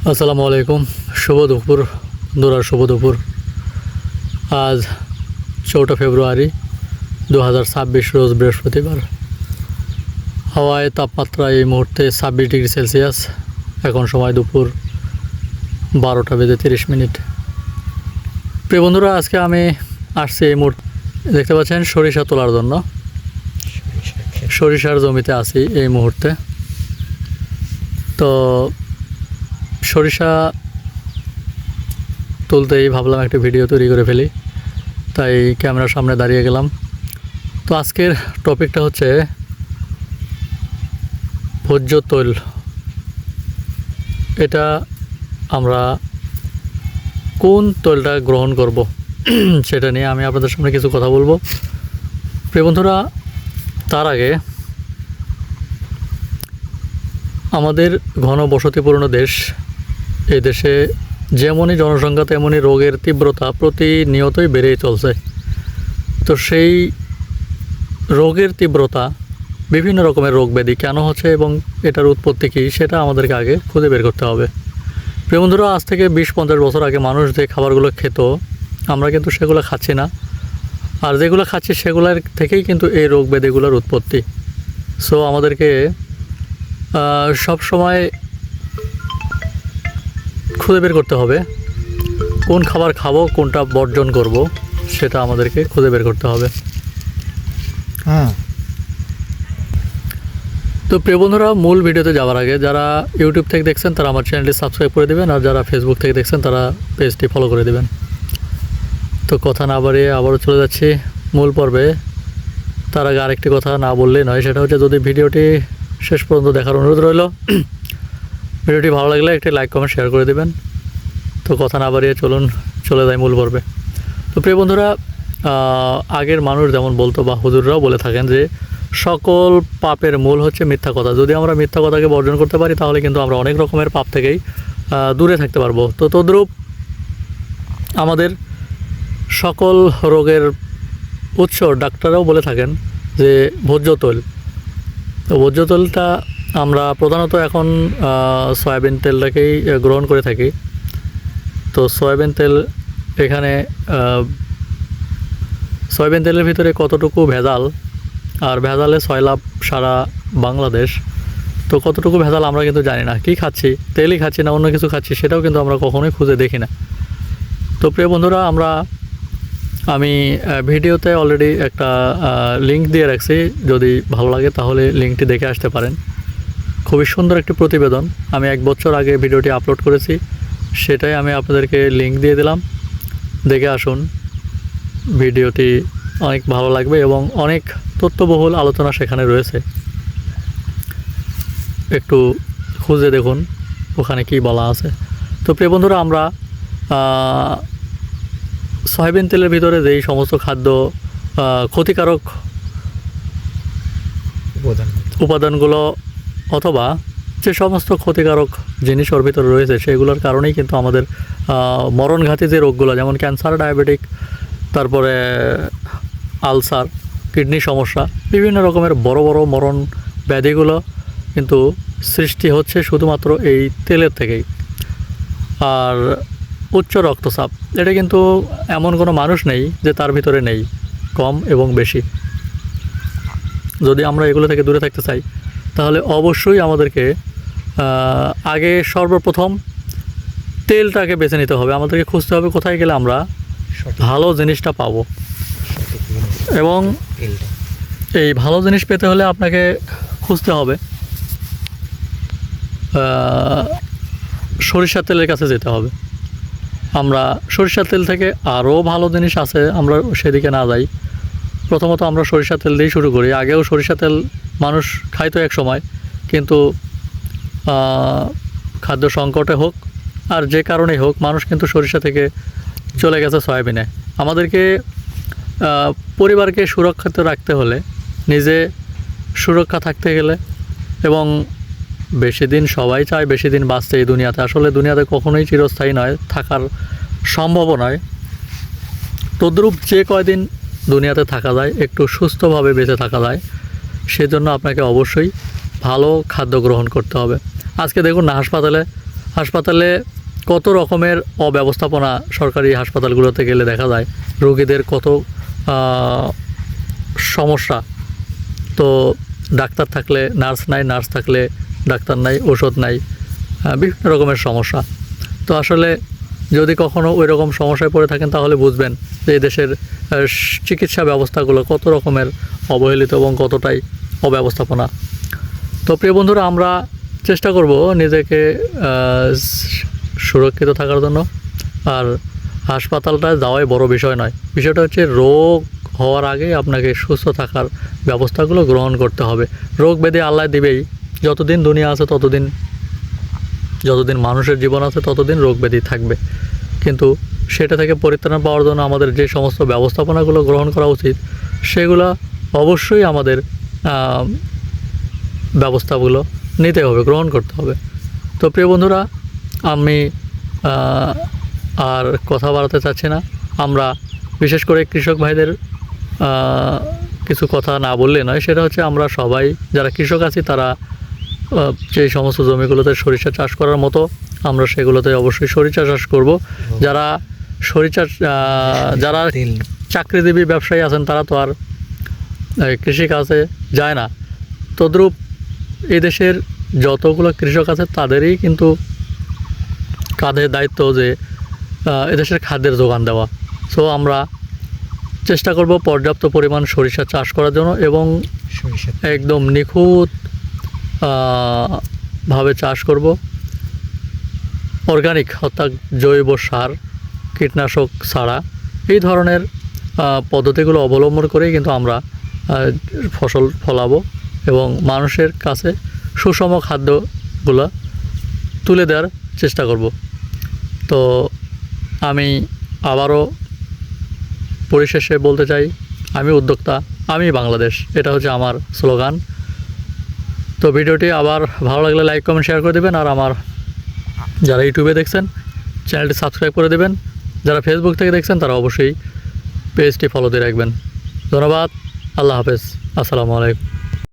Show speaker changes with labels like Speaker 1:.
Speaker 1: আসসালামু আলাইকুম, শুভ দুপুর বন্ধুরা, শুভ দুপুর। আজ 4 ফেব্রুয়ারি 2026 রোজ বৃহস্পতিবার। হাওয়ায় তাপমাত্রা এই মুহূর্তে 26 ডিগ্রি সেলসিয়াস। এখন সময় দুপুর 12:30। প্রিয় বন্ধুরা, আজকে আমি আসছি এই মুহূর্তে, দেখতে পাচ্ছেন, সরিষা তোলার জন্য। সরিষার জমিতে আছি এই মুহূর্তে। তো সরিষা তুলতেই ভাবলাম একটা ভিডিও তৈরি করে ফেলি, তাই ক্যামেরার সামনে দাঁড়িয়ে গেলাম। তো আজকের টপিকটা হচ্ছে ভোজ্য তৈল। এটা আমরা কোন তৈলটা গ্রহণ করব সেটা নিয়ে আমি আপনাদের সামনে কিছু কথা বলবো। প্রিয় বন্ধুরা, তার আগে আমাদের ঘনবসতিপূর্ণ দেশ, এই দেশে যেমনই জনসংখ্যা তেমনই রোগের তীব্রতা প্রতিনিয়তই বেড়েই চলছে। তো সেই রোগের তীব্রতা, বিভিন্ন রকমের রোগ ব্যাধি কেন হচ্ছে এবং এটার উৎপত্তি কী সেটা আমাদেরকে আগে খুঁজে বের করতে হবে। প্রিয় বন্ধুরা, আজ থেকে 20-50 বছর আগে মানুষ যে খাবারগুলো খেত, আমরা কিন্তু সেগুলো খাচ্ছি না। আর যেগুলো খাচ্ছি সেগুলোর থেকেই কিন্তু এই রোগ ব্যাধিগুলোর উৎপত্তি। সো আমাদেরকে সব সময় খুঁজে বের করতে হবে কোন খাবার খাবো, কোনটা বর্জন করব, সেটা আমাদেরকে খুঁজে বের করতে হবে। তো প্রিয় বন্ধুরা, মূল ভিডিওতে যাওয়ার আগে যারা ইউটিউব থেকে দেখছেন তারা আমার চ্যানেলটি সাবস্ক্রাইব করে দেবেন, আর যারা ফেসবুক থেকে দেখছেন তারা পেজটি ফলো করে দেবেন। তো কথা না বাড়িয়ে আবারও চলে যাচ্ছি মূল পর্বে। তার আগে আরেকটি কথা না বললেই নয়, সেটা হচ্ছে যদি ভিডিওটি শেষ পর্যন্ত দেখার অনুরোধ রইল। ভিডিওটি ভালো লাগলে একটি লাইক কমেন্ট শেয়ার করে দেবেন। তো কথা না বাড়িয়ে চলে যায় মূল পর্বে। তো প্রিয় বন্ধুরা, আগের মানুষ যেমন বলতো বা হুজুররাও বলে থাকেন যে সকল পাপের মূল হচ্ছে মিথ্যা কথা। যদি আমরা মিথ্যা কথাকে বর্জন করতে পারি তাহলে কিন্তু আমরা অনেক রকমের পাপ থেকেই দূরে থাকতে পারবো। তো তদ্রূপ আমাদের সকল রোগের উৎস ডাক্তাররাও বলে থাকেন যে ভোজ্য তৈল। তো ভোজ্য তৈলটা আমরা প্রধানত এখন সয়াবিন তেলটাকেই গ্রহণ করে থাকি। তো সয়াবিন তেল, এখানে সয়াবিন তেলের ভিতরে কতটুকু ভেজাল, আর ভেজালে সয়লাভ সারা বাংলাদেশ। তো কতটুকু ভেজাল আমরা কিন্তু জানি না। কী খাচ্ছি, তেলই খাচ্ছি না অন্য কিছু খাচ্ছি, সেটাও কিন্তু আমরা কখনোই খুঁজে দেখি না। তো প্রিয় বন্ধুরা, আমি ভিডিওতে অলরেডি একটা লিঙ্ক দিয়ে রাখছি, যদি ভালো লাগে তাহলে লিঙ্কটি দেখে আসতে পারেন। খুবই সুন্দর একটি প্রতিবেদন, আমি 1 বছর আগে ভিডিওটি আপলোড করেছি, সেটাই আমি আপনাদেরকে লিঙ্ক দিয়ে দিলাম। দেখে আসুন, ভিডিওটি অনেক ভালো লাগবে এবং অনেক তথ্যবহুল আলোচনা সেখানে রয়েছে। একটু খুঁজে দেখুন ওখানে কি বলা আছে। তো প্রিয় বন্ধুরা, আমরা সয়াবিন তেলের ভিতরে যেই সমস্ত খাদ্য ক্ষতিকারক উপাদানগুলো অথবা যে সমস্ত ক্ষতিকারক জিনিস ওর ভিতরে রয়েছে সেগুলোর কারণেই কিন্তু আমাদের মরণঘাতী যে রোগগুলো, যেমন ক্যান্সার, ডায়াবেটিক, তারপরে আলসার, কিডনি সমস্যা, বিভিন্ন রকমের বড় বড় মরণ ব্যাধিগুলো কিন্তু সৃষ্টি হচ্ছে শুধুমাত্র এই তেলের থেকেই। আর উচ্চ রক্তচাপ, এটা কিন্তু এমন কোনো মানুষ নেই যে তার ভিতরে নেই, কম এবং বেশি। যদি আমরা এগুলো থেকে দূরে থাকতে চাই তাহলে অবশ্যই আমাদেরকে আগে সর্বপ্রথম তেলটাকে বেছে নিতে হবে। আমাদেরকে খুঁজতে হবে কোথায় গেলে আমরা ভালো জিনিসটা পাবো। এবং এই ভালো জিনিস পেতে হলে আপনাকে খুঁজতে হবে সরিষার তেলের কাছে যেতে হবে। আমরা সরিষার তেল থেকে আরও ভালো জিনিস আছে, আমরা সেদিকে না যাই। প্রথমত আমরা সরিষার তেল দিয়েই শুরু করি। আগেও সরিষা তেল মানুষ খাইতো এক সময়, কিন্তু খাদ্য সংকটে হোক আর যে কারণেই হোক, মানুষ কিন্তু সরিষা থেকে চলে গেছে সয়াবিনে। আমাদেরকে পরিবারকে সুরক্ষিত রাখতে হলে, নিজে সুরক্ষা থাকতে গেলে, এবং বেশি দিন সবাই চায় বেশি দিন বাঁচতে এই দুনিয়াতে। আসলে দুনিয়াতে কখনোই চিরস্থায়ী নয়, থাকার সম্ভবও নয়। তদ্রূপ যে কয়দিন দুনিয়াতে থাকা যায়, একটু সুস্থভাবে বেঁচে থাকা যায়, সেজন্য আপনাকে অবশ্যই ভালো খাদ্য গ্রহণ করতে হবে। আজকে দেখুন না, হাসপাতালে হাসপাতালে কত রকমের অব্যবস্থাপনা সরকারি হাসপাতালগুলোতে গেলে দেখা যায়। রোগীদের কত সমস্যা। তো ডাক্তার থাকলে নার্স নাই, নার্স থাকলে ডাক্তার নাই, ওষুধ নাই, বিভিন্ন রকমের সমস্যা। তো আসলে যদি কখনও ওই রকম সমস্যায় পড়ে থাকেন তাহলে বুঝবেন যে এই দেশের চিকিৎসা ব্যবস্থাগুলো কত রকমের অবহেলিত এবং কতটাই অব্যবস্থাপনা। তো প্রিয় বন্ধুরা, আমরা চেষ্টা করব নিজেকে সুরক্ষিত থাকার জন্য। আর হাসপাতালটা যাওয়াই বড় বিষয় নয়, বিষয়টা হচ্ছে রোগ হওয়ার আগেই আপনাকে সুস্থ থাকার ব্যবস্থাগুলো গ্রহণ করতে হবে। রোগ ব্যাধি আল্লাহ দিবেই, যতদিন দুনিয়া আছে ততদিন, যতদিন মানুষের জীবন আছে ততদিন রোগ ব্যাধি থাকবে। কিন্তু সেটা থেকে পরিত্রাণ পাওয়ার জন্য আমাদের যে সমস্ত ব্যবস্থাপনাগুলো গ্রহণ করা উচিত সেগুলো অবশ্যই আমাদের ব্যবস্থাগুলো নিতে হবে, গ্রহণ করতে হবে। তো প্রিয় বন্ধুরা, আমি আর কথা বাড়াতে চাচ্ছি না। আমরা বিশেষ করে কৃষক ভাইদের কিছু কথা না বললে নয়, সেটা হচ্ছে আমরা সবাই যারা কৃষক আছি তারা যেই সমস্ত জমিগুলোতে সরিষা চাষ করার মতো আমরা সেগুলোতে অবশ্যই সরিষা চাষ করব। যারা সরিষা যারা চাকরিজীবী ব্যবসায়ী আছেন তারা তো আর কৃষিকাজে যায় না। তদ্রূপ এই দেশের যতগুলো কৃষক আছে তাদেরই কিন্তু কাঁধে দায়িত্ব যে এদেশের খাদ্যের যোগান দেওয়া। সো আমরা চেষ্টা করব পর্যাপ্ত পরিমাণ সরিষা চাষ করার জন্য এবং একদম নিখুঁত ভাবে চাষ করব। অর্গানিক অর্থাৎ জৈব সার, কীটনাশক ছাড়া এই ধরনের পদ্ধতিগুলো অবলম্বন করেই কিন্তু আমরা ফসল ফলাবো এবং মানুষের কাছে সুষম খাদ্যগুলো তুলে দেওয়ার চেষ্টা করব। তো আমি আবারও পরিশেষে বলতে চাই, আমি উদ্যোক্তা, আমি বাংলাদেশ, এটা হচ্ছে আমার স্লোগান। তো ভিডিওটি আবার ভালো লাগলে লাইক কমেন্ট শেয়ার করে দেবেন। আর আমার যারা ইউটিউবে দেখছেন চ্যানেলটি সাবস্ক্রাইব করে দেবেন। যারা ফেসবুক থেকে দেখছেন তারা অবশ্যই পেজটি ফলো দিয়ে রাখবেন। ধন্যবাদ। আল্লাহ হাফেজ। আসসালামু আলাইকুম।